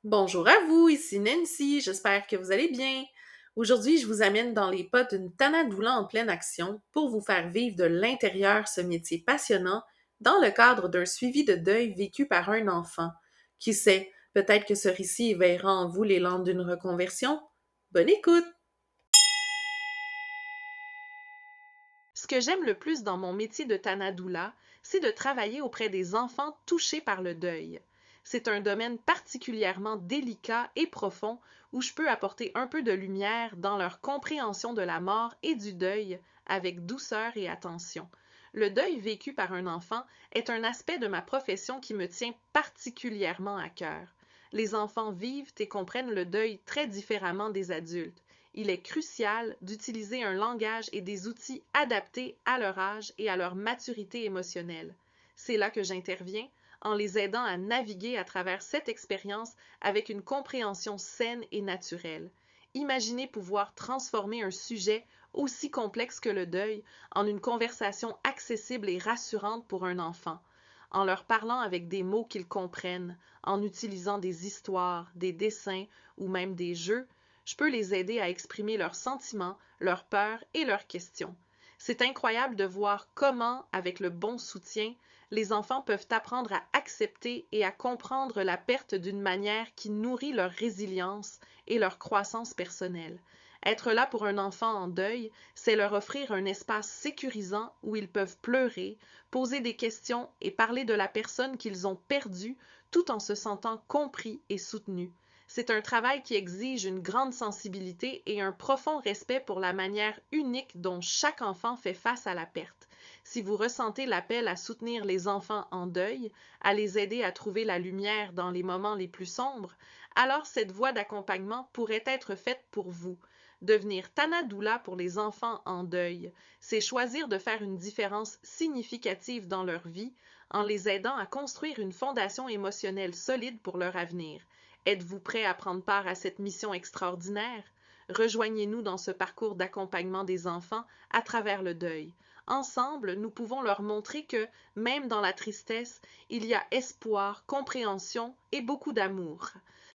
Bonjour à vous, ici Nancy, j'espère que vous allez bien. Aujourd'hui, je vous amène dans les pas d'une Tanadoula en pleine action pour vous faire vivre de l'intérieur ce métier passionnant dans le cadre d'un suivi de deuil vécu par un enfant. Qui sait, peut-être que ce récit éveillera en vous l'élan d'une reconversion. Bonne écoute! Ce que j'aime le plus dans mon métier de Tanadoula, c'est de travailler auprès des enfants touchés par le deuil. C'est un domaine particulièrement délicat et profond où je peux apporter un peu de lumière dans leur compréhension de la mort et du deuil avec douceur et attention. Le deuil vécu par un enfant est un aspect de ma profession qui me tient particulièrement à cœur. Les enfants vivent et comprennent le deuil très différemment des adultes. Il est crucial d'utiliser un langage et des outils adaptés à leur âge et à leur maturité émotionnelle. C'est là que j'interviens, en les aidant à naviguer à travers cette expérience avec une compréhension saine et naturelle. Imaginez pouvoir transformer un sujet aussi complexe que le deuil en une conversation accessible et rassurante pour un enfant, en leur parlant avec des mots qu'ils comprennent, en utilisant des histoires, des dessins ou même des jeux. Je peux les aider à exprimer leurs sentiments, leurs peurs et leurs questions. C'est incroyable de voir comment, avec le bon soutien, les enfants peuvent apprendre à accepter et à comprendre la perte d'une manière qui nourrit leur résilience et leur croissance personnelle. Être là pour un enfant en deuil, c'est leur offrir un espace sécurisant où ils peuvent pleurer, poser des questions et parler de la personne qu'ils ont perdue tout en se sentant compris et soutenus. C'est un travail qui exige une grande sensibilité et un profond respect pour la manière unique dont chaque enfant fait face à la perte. Si vous ressentez l'appel à soutenir les enfants en deuil, à les aider à trouver la lumière dans les moments les plus sombres, alors cette voie d'accompagnement pourrait être faite pour vous. Devenir Tanadoula pour les enfants en deuil, c'est choisir de faire une différence significative dans leur vie en les aidant à construire une fondation émotionnelle solide pour leur avenir. Êtes-vous prêt à prendre part à cette mission extraordinaire? Rejoignez-nous dans ce parcours d'accompagnement des enfants à travers le deuil. Ensemble, nous pouvons leur montrer que, même dans la tristesse, il y a espoir, compréhension et beaucoup d'amour.